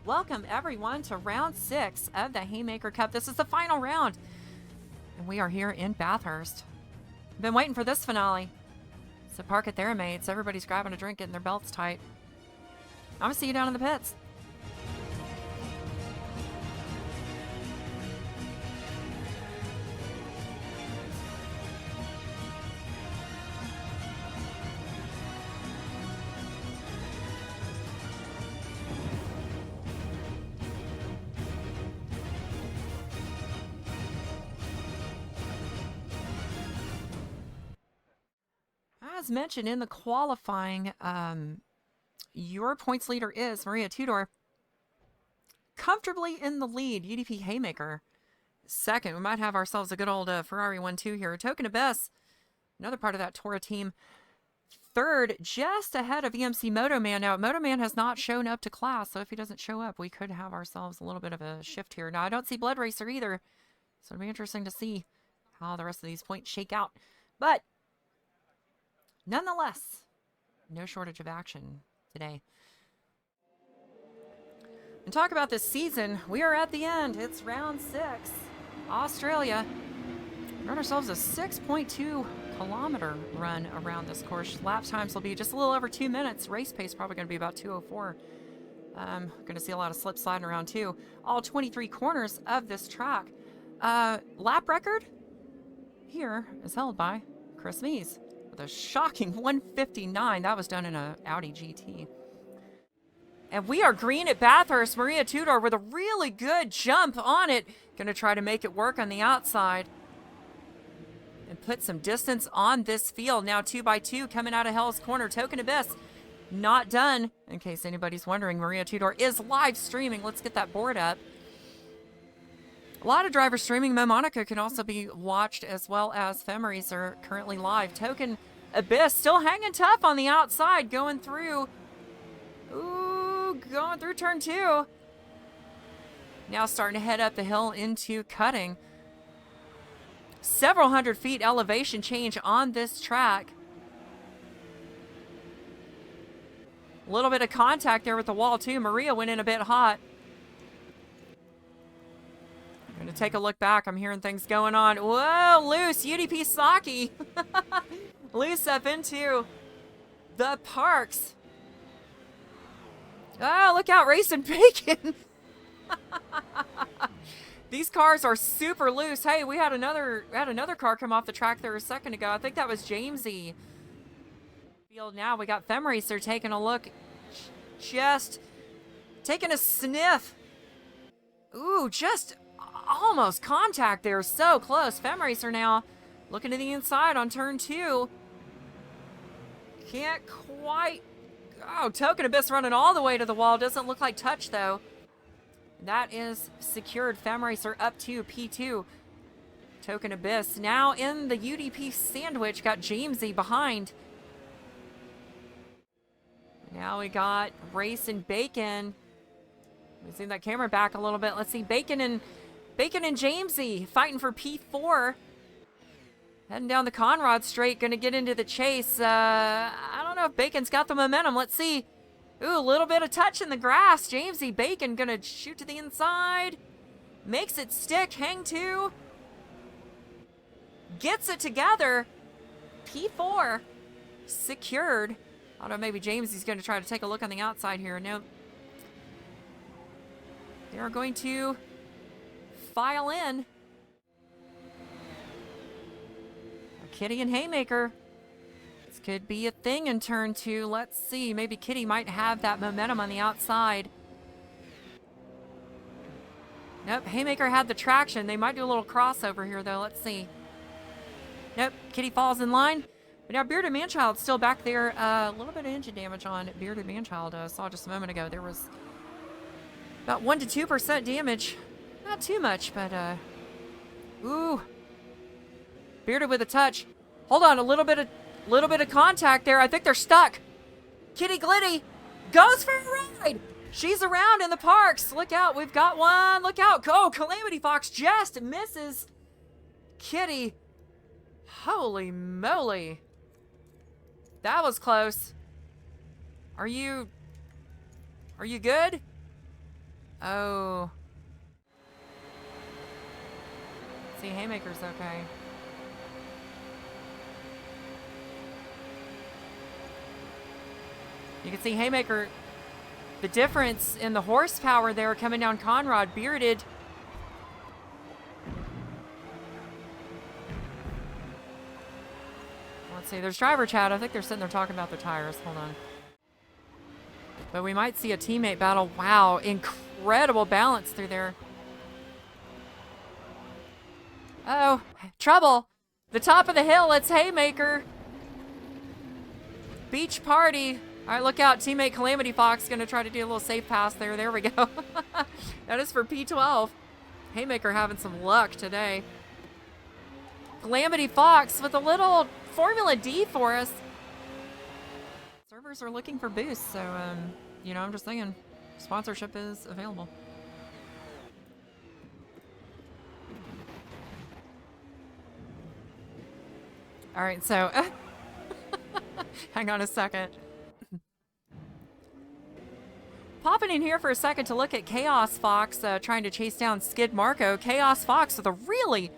Welcome everyone to round 6 of the Haymaker Cup. This is the final round, and we are here in Bathurst. Been waiting for this finale. So park it there, mates. Everybody's grabbing a drink, getting their belts tight. I'm gonna see you down in the pits. As mentioned in the qualifying, your points leader is Maria Tudor. Comfortably in the lead, UDP Haymaker. Second, we might have ourselves a good old Ferrari 1-2 here. Token Abyss, another part of that Toro team. Third, just ahead of EMC Moto Man. Now, Moto Man has not shown up to class, so if he doesn't show up, we could have ourselves a little bit of a shift here. Now, I don't see Blood Racer either, so it'll be interesting to see how the rest of these points shake out. But nonetheless, no shortage of action today. And talk about this season, we are at the end. It's round 6, Australia. We run ourselves a 6.2 kilometer run around this course. Lap times will be just a little over 2 minutes. Race pace probably going to be about 2:04. Going to see a lot of slip sliding around too. All 23 corners of this track. Lap record here is held by Chris Mees with a shocking 1:59. That was done in an Audi GT. And we are green at Bathurst. Maria Tudor with a really good jump on it. Going to try to make it work on the outside and put some distance on this field. Now 2x2 coming out of Hell's Corner. Token Abyss not done. In case anybody's wondering, Maria Tudor is live streaming. Let's get that board up. A lot of drivers streaming. Mo Monaco can also be watched, as well as Femeries are currently live. Token Abyss still hanging tough on the outside, going through. Ooh, going through turn 2. Now starting to head up the hill into cutting. Several hundred feet elevation change on this track. A little bit of contact there with the wall too. Maria went in a bit hot. I'm going to take a look back. I'm hearing things going on. Whoa, loose. UDP Saki. Loose up into the parks. Oh, look out. Racing Bacon. These cars are super loose. Hey, we had another car come off the track there a second ago. I think that was Jamesy. Field now. We got Femracer taking a look. Just taking a sniff. Ooh, just almost contact there. So close. Femracer now looking to the inside on turn 2. Can't quite. Oh, Token Abyss running all the way to the wall. Doesn't look like touch though. That is secured. Femracer up to P2. Token Abyss now in the UDP sandwich. Got Jamesy behind. Now we got Racing Bacon. Let me zoom that camera back a little bit. Let's see. Bacon and Jamesy fighting for P4. Heading down the Conrad Straight. Going to get into the chase. I don't know if Bacon's got the momentum. Let's see. Ooh, a little bit of touch in the grass. Jamesy Bacon gonna shoot to the inside. Makes it stick. Hang 2. Gets it together. P4 secured. I don't know, maybe Jamesy's gonna try to take a look on the outside here. Nope. They're going to file in. Kitty and Haymaker. Could be a thing in turn 2. Let's see. Maybe Kitty might have that momentum on the outside. Nope. Haymaker had the traction. They might do a little crossover here, though. Let's see. Nope. Kitty falls in line. But now Bearded Manchild's still back there. A little bit of engine damage on Bearded Manchild. I saw just a moment ago. There was about 1 to 2% damage. Not too much, but ooh. Bearded with a touch. Hold on. A little bit of contact there. I think they're stuck. Kitty Glitty goes for a ride. She's around in the parks. Look out. We've got one. Look out. Oh, Calamity Fox just misses Kitty. Holy moly. That was close. Are you good? Oh. See, Haymaker's okay. You can see Haymaker, the difference in the horsepower there coming down Conrad, bearded. Let's see, there's driver chat. I think they're sitting there talking about their tires. Hold on. But we might see a teammate battle. Wow, incredible balance through there. Uh-oh, trouble. The top of the hill, it's Haymaker. Beach party. All right, look out. Teammate Calamity Fox going to try to do a little safe pass there. There we go. That is for P12. Haymaker having some luck today. Calamity Fox with a little Formula D for us. Servers are looking for boosts, so, you know, I'm just saying, sponsorship is available. All right, so, hang on a second. Popping in here for a second to look at Chaos Fox trying to chase down Skid Marco. Chaos Fox with a really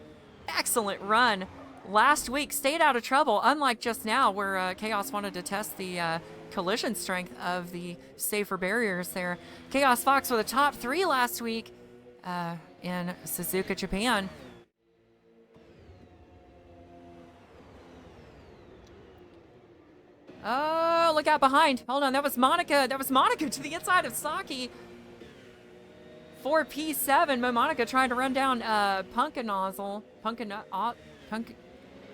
excellent run last week, stayed out of trouble, unlike just now where Chaos wanted to test the collision strength of the safer barriers there. Chaos Fox with a top 3 last week in Suzuka, Japan. Oh, look out behind. Hold on, that was Monica. That was Monica to the inside of Saki. For P7, but Monica trying to run down Punkanozzle.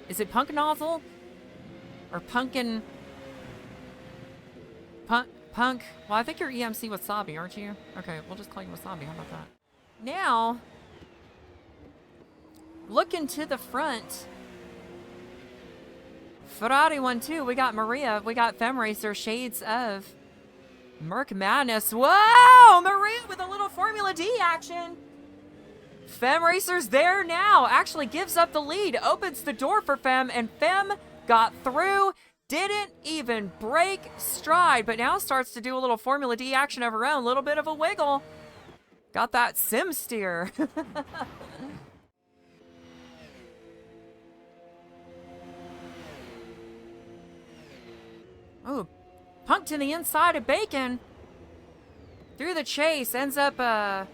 Is it Punkanozzle? Or Punkin... Punk... Well, I think you're EMC Wasabi, aren't you? Okay, we'll just call you Wasabi. How about that? Now, looking to the front... Ferrari 1-2, we got Maria, we got Fem Racer, shades of Merc Madness. Whoa! Maria with a little Formula D action. Fem Racer's there now, actually gives up the lead, opens the door for Fem, and Fem got through, didn't even break stride, but now starts to do a little Formula D action of her own, a little bit of a wiggle. Got that sim steer. Oh, Punk to the inside of Bacon. Through the chase, ends up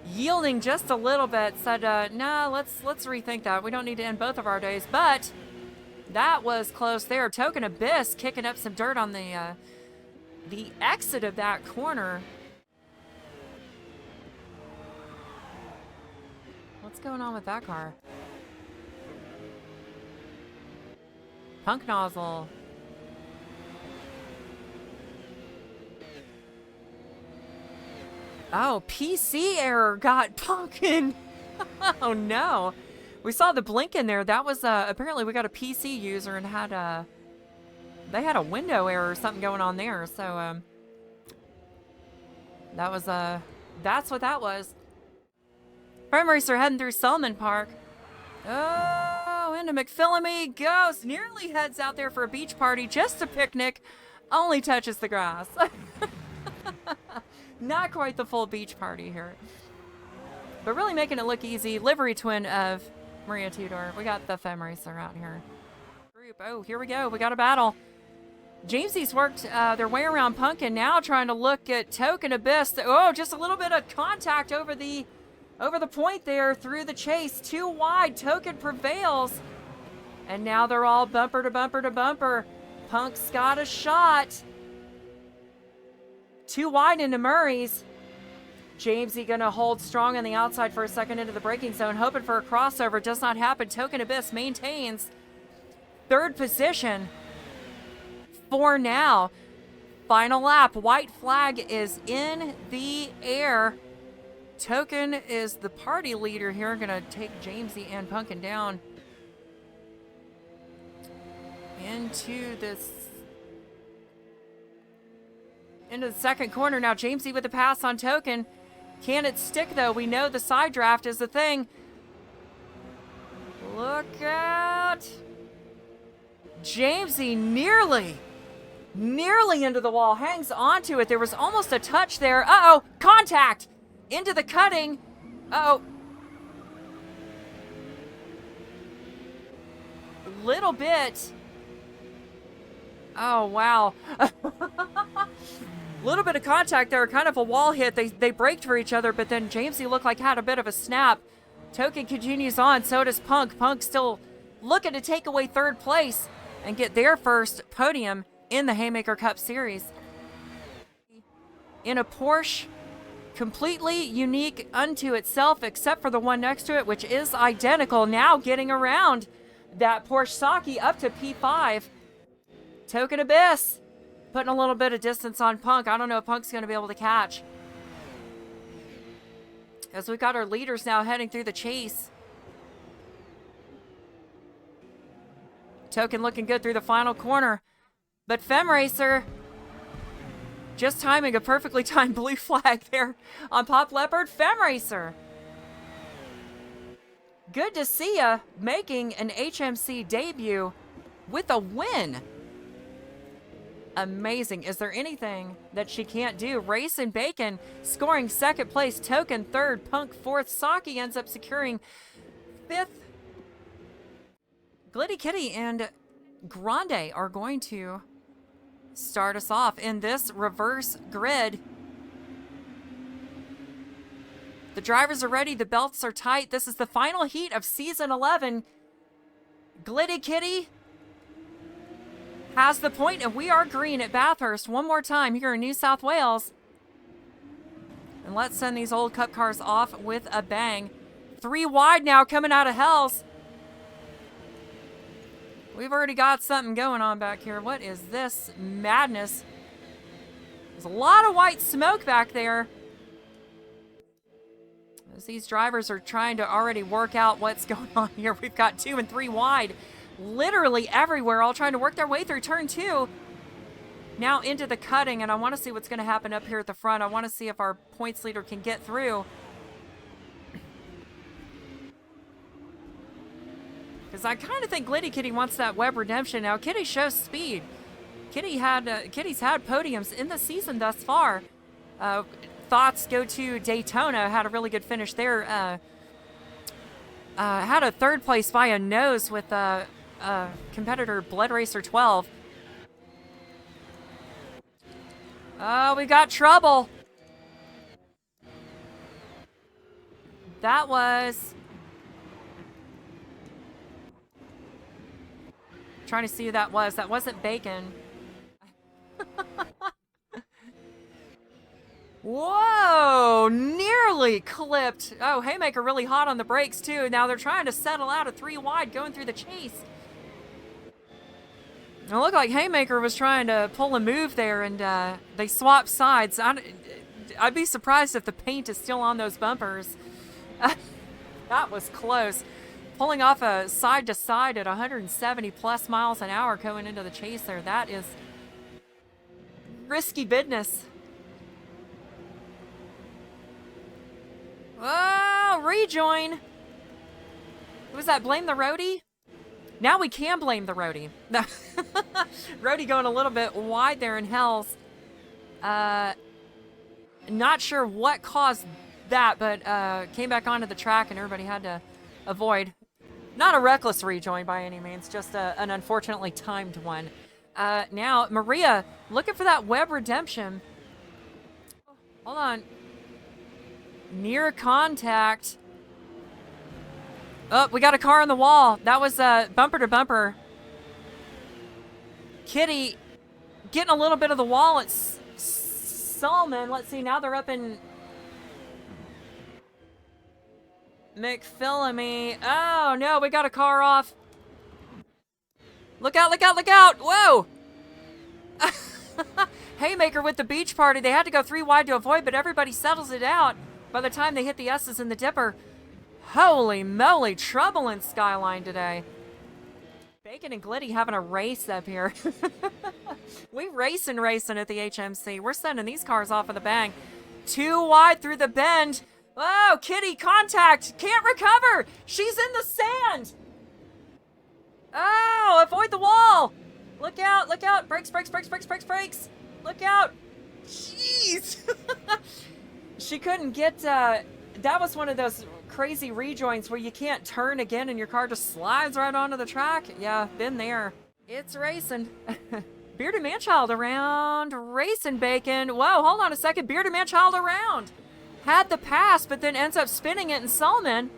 yielding just a little bit. Said, nah, let's rethink that. We don't need to end both of our days. But that was close there. Token Abyss kicking up some dirt on the exit of that corner. What's going on with that car? Punk Nozzle. Oh, PC error got Punkin. Oh no. We saw the blink in there. That was apparently we got a PC user and had they had a window error or something going on there. So that was that's what that was. Frame Racer heading through Selman Park. Oh, into McPhillamy goes. Nearly heads out there for a beach party, just a picnic. Only touches the grass. Not quite the full beach party here. But really making it look easy. Livery twin of Maria Tudor. We got the Fem Racer out here. Group. Oh, here we go. We got a battle. Jamesy's worked their way around Punkin, now trying to look at Token Abyss. Oh, just a little bit of contact over the point there through the chase. Too wide. Token prevails. And now they're all bumper to bumper to bumper. Punk's got a shot. Too wide into Murray's. Jamesy gonna hold strong on the outside for a second into the braking zone, hoping for a crossover. Does not happen. Token Abyss maintains third position for now. Final lap. White flag is in the air. Token is the party leader here. Gonna take Jamesy and Punkin down into the second corner. Now Jamesy with the pass on Token. Can it stick though? We know the side draft is the thing. Look out. Jamesy nearly into the wall. Hangs onto it. There was almost a touch there. Uh-oh. Contact. into the cutting. Uh-oh. Little bit. Oh, wow. Little bit of contact there, kind of a wall hit. They braked for each other, but then Jamesy looked like had a bit of a snap. Token continues on, so does Punk. Punk still looking to take away third place and get their first podium in the Haymaker Cup Series. In a Porsche, completely unique unto itself, except for the one next to it, which is identical. Now getting around that Porsche Saki up to P5. Token Abyss putting a little bit of distance on Punk. I don't know if Punk's going to be able to catch. As we've got our leaders now heading through the chase. Token looking good through the final corner. But FemRacer just timing a perfectly timed blue flag there on Pop Leopard. FemRacer, good to see ya making an HMC debut with a win. Amazing. Is there anything that she can't do? Race and Bacon scoring second place. Token third. Punk fourth. Saki ends up securing fifth. Glitty Kitty and Grande are going to start us off in this reverse grid. The drivers are ready. The belts are tight. This is the final heat of season 11. Glitty Kitty has the point, and we are green at Bathurst one more time here in New South Wales. And let's send these old cup cars off with a bang. 3 wide now coming out of Hells. We've already got something going on back here. What is this madness? There's a lot of white smoke back there. As these drivers are trying to already work out what's going on here. We've got 2 and 3 wide literally everywhere, all trying to work their way through turn 2. Now into the cutting, and I want to see what's going to happen up here at the front. I want to see if our points leader can get through. Because I kind of think Glitty Kitty wants that web redemption. Now, Kitty shows speed. Kitty's had podiums in the season thus far. Thoughts go to Daytona. Had a really good finish there. Had a third place by a nose with competitor Blood Racer 12. Oh, we got trouble. That was... Trying to see who that was. That wasn't Bacon. Whoa! Nearly clipped. Oh, Haymaker really hot on the brakes, too. Now they're trying to settle out a 3 wide going through the chase. It looked like Haymaker was trying to pull a move there, and they swapped sides. I'd be surprised if the paint is still on those bumpers. That was close. Pulling off a side-to-side at 170 plus miles an hour going into the chase there. That is risky business. Oh, rejoin. Who was that? Blame the roadie? Now we can blame the roadie. Roadie going a little bit wide there in Hells. Not sure what caused that, but came back onto the track and everybody had to avoid. Not a reckless rejoin by any means, just an unfortunately timed one. Now, Maria looking for that web redemption. Hold on. Near contact. Oh, we got a car on the wall. That was bumper to bumper. Kitty getting a little bit of the wall at Salmon. Let's see, now they're up in McPhillamy. Oh, no, we got a car off. Look out, look out, look out. Whoa. Haymaker with the beach party. They had to go 3 wide to avoid, but everybody settles it out by the time they hit the S's in the dipper. Holy moly, trouble in Skyline today. Bacon and Glitty having a race up here. We racing at the HMC. We're sending these cars off with a bang. 2 wide through the bend. Oh, Kitty, contact. Can't recover. She's in the sand. Oh, avoid the wall. Look out, look out. Brakes, brakes, brakes, brakes, brakes, brakes. Look out. Jeez. She couldn't get, that was one of those crazy rejoins where you can't turn again and your car just slides right onto the track. Yeah, been there. It's racing. Bearded Manchild around, racing Bacon. Whoa, hold on a second. Bearded Manchild around. Had the pass, but then ends up spinning it, and Solomon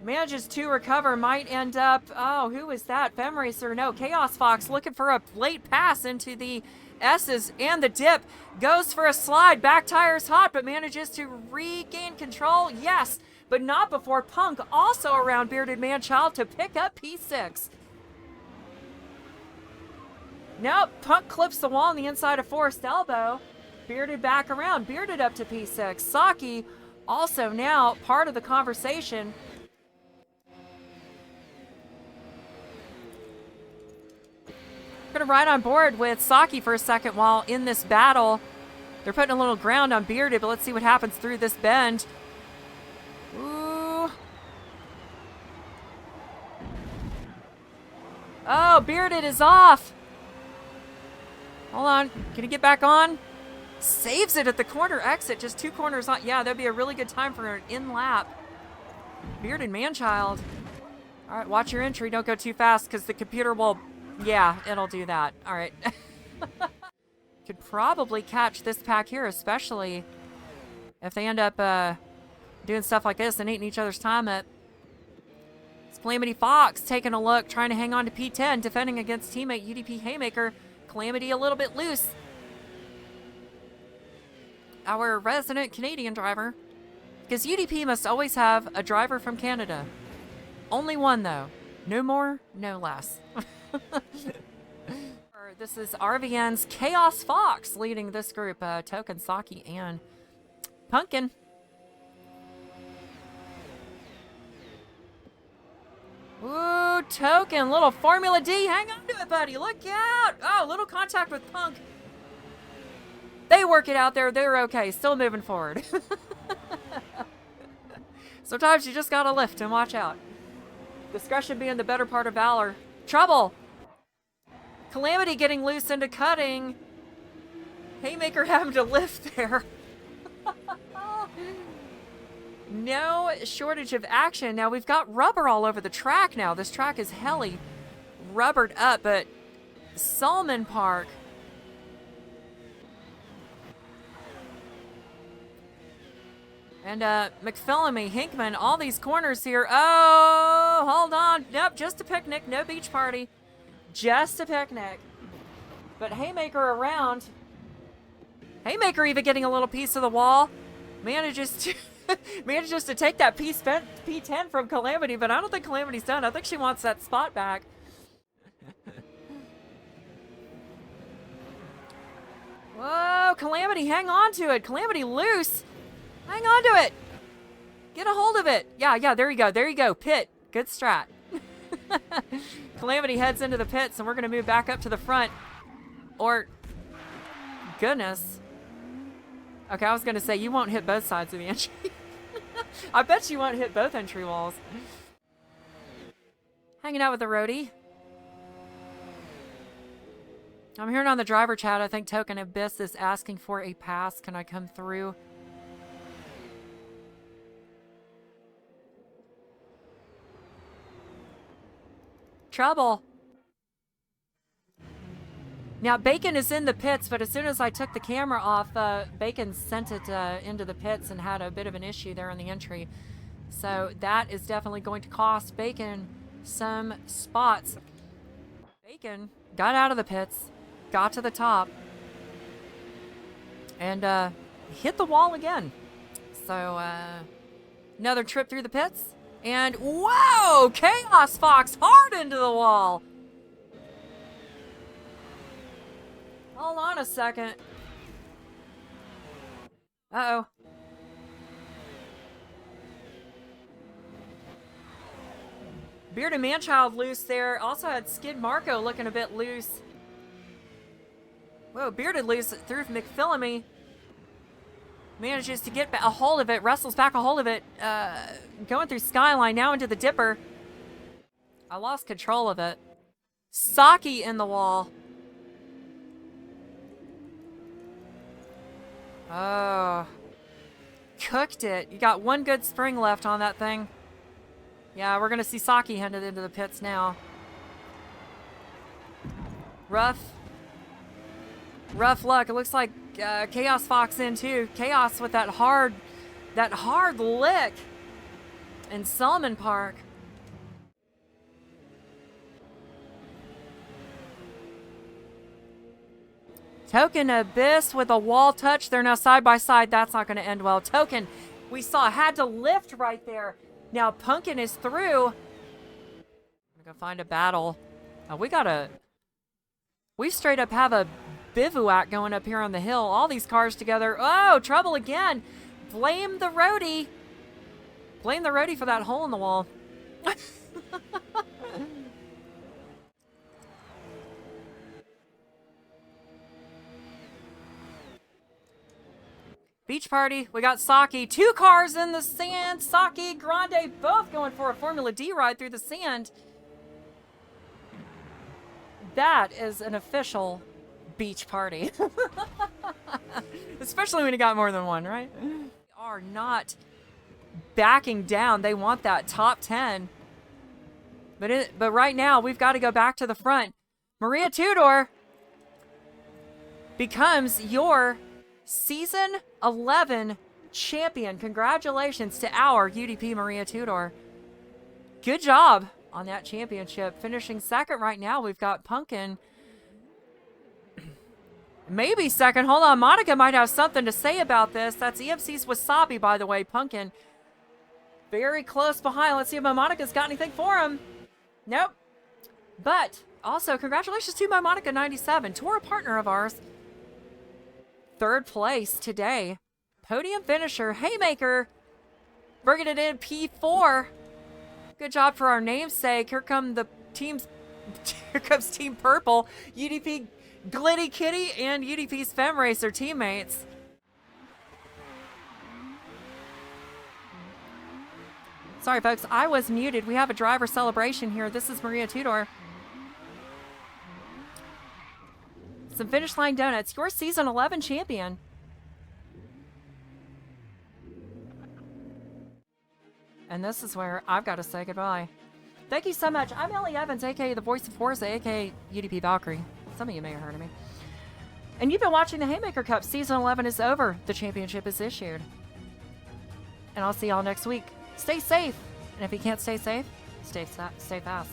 manages to recover. Might end up, oh, who is that? Fem Racer? No, Chaos Fox looking for a late pass into the S's and the dip. Goes for a slide. Back tire's hot, but manages to regain control. Yes, but not before Punk also around Bearded Manchild to pick up P6. Nope, Punk clips the wall on the inside of Forest Elbow. Bearded back around. Bearded up to P6. Saki also now part of the conversation. Going to ride on board with Saki for a second while in this battle. They're putting a little ground on Bearded, but let's see what happens through this bend. Ooh. Oh, Bearded is off. Hold on. Can he get back on? Saves it at the corner exit. Just 2 corners on. Yeah, that'd be a really good time for an in-lap. Bearded Manchild. All right, watch your entry. Don't go too fast because the computer will... Yeah, it'll do that. All right. Could probably catch this pack here, especially if they end up doing stuff like this and eating each other's time up. It's Calamity Fox taking a look, trying to hang on to P10, defending against teammate UDP Haymaker. Calamity a little bit loose. Our resident Canadian driver. Because UDP must always have a driver from Canada. Only one, though. No more, no less. This is RVN's Chaos Fox leading this group. Token, Saki, and Pumpkin. Ooh, Token, little Formula D. Hang on to it, buddy. Look out. Oh, little contact with Punk. They work it out there. They're okay. Still moving forward. Sometimes you just gotta lift and watch out. Discretion being the better part of valor. Trouble. Calamity getting loose into cutting. Haymaker having to lift there. No shortage of action. Now we've got rubber all over the track now. This track is helly rubbered up, but Salmon Park. And McPhillamy, Hinkman, all these corners here. Oh, hold on. Nope, just a picnic. No beach party. Just a picnic. But Haymaker around. Haymaker even getting a little piece of the wall. Manages to take that P10 from Calamity, but I don't think Calamity's done. I think she wants that spot back. Whoa, Calamity, hang on to it. Calamity loose. Hang on to it. Get a hold of it. Yeah, there you go. There you go. Pit. Good strat. Calamity heads into the pits, and we're going to move back up to the front. Or, goodness. Okay, I was going to say, you won't hit both sides of the entry. I bet you won't hit both entry walls. Hanging out with the roadie. I'm hearing on the driver chat, I think Token Abyss is asking for a pass. Can I come through? Trouble. Now, Bacon is in the pits, but as soon as I took the camera off, Bacon sent it into the pits and had a bit of an issue there in the entry. So that is definitely going to cost Bacon some spots. Bacon got out of the pits, got to the top, and hit the wall again. So another trip through the pits. And, whoa! Chaos Fox hard into the wall. Hold on a second. Uh-oh. Bearded Manchild loose there. Also had Skid Marco looking a bit loose. Whoa, Bearded loose through McPhillamy. Manages to get a hold of it. Wrestles back a hold of it. Going through Skyline, now into the Dipper. I lost control of it. Saki in the wall. Oh. Cooked it. You got one good spring left on that thing. Yeah, we're going to see Saki headed into the pits now. Rough luck. It looks like Chaos Fox in too. Chaos with that hard lick in Salmon Park. Token Abyss with a wall touch. They're now side by side. That's not going to end well. Token, we saw, had to lift right there. Now Pumpkin is through. I'm going to find a battle. We straight up have a bivouac going up here on the hill. All these cars together. Oh, trouble again. Blame the roadie. Blame the roadie for that hole in the wall. Beach party. We got Saki. 2 cars in the sand. Saki, Grande, both going for a Formula D ride through the sand. That is an official beach party. Especially when you got more than one, right? They are not backing down. They want that top 10. But right now, we've got to go back to the front. Maria Tudor becomes your Season 11 champion. Congratulations to our UDP Maria Tudor. Good job on that championship. Finishing second right now, we've got Pumpkin. Maybe second. Hold on. Monica might have something to say about this. That's EMC's Wasabi, by the way. Pumpkin very close behind. Let's see if Monica's got anything for him. Nope. But also, congratulations to my Monica 97, tour partner of ours. 3rd place today. Podium finisher, Haymaker, bringing it in P4. Good job for our namesake. Here come the teams. Here comes Team Purple, UDP Glitty Kitty, and UDP's Fem Racer teammates. Sorry, folks, I was muted. We have a driver celebration here. This is Maria Tudor. Some finish line donuts. Your season 11 champion. And this is where I've got to say goodbye. Thank you so much. I'm Ellie Evans, aka the voice of Forza, aka UDP Valkyrie. Some of you may have heard of me. And you've been watching the Haymaker Cup. Season 11 is over. The championship is issued. And I'll see y'all next week. Stay safe. And if you can't stay safe, stay fast.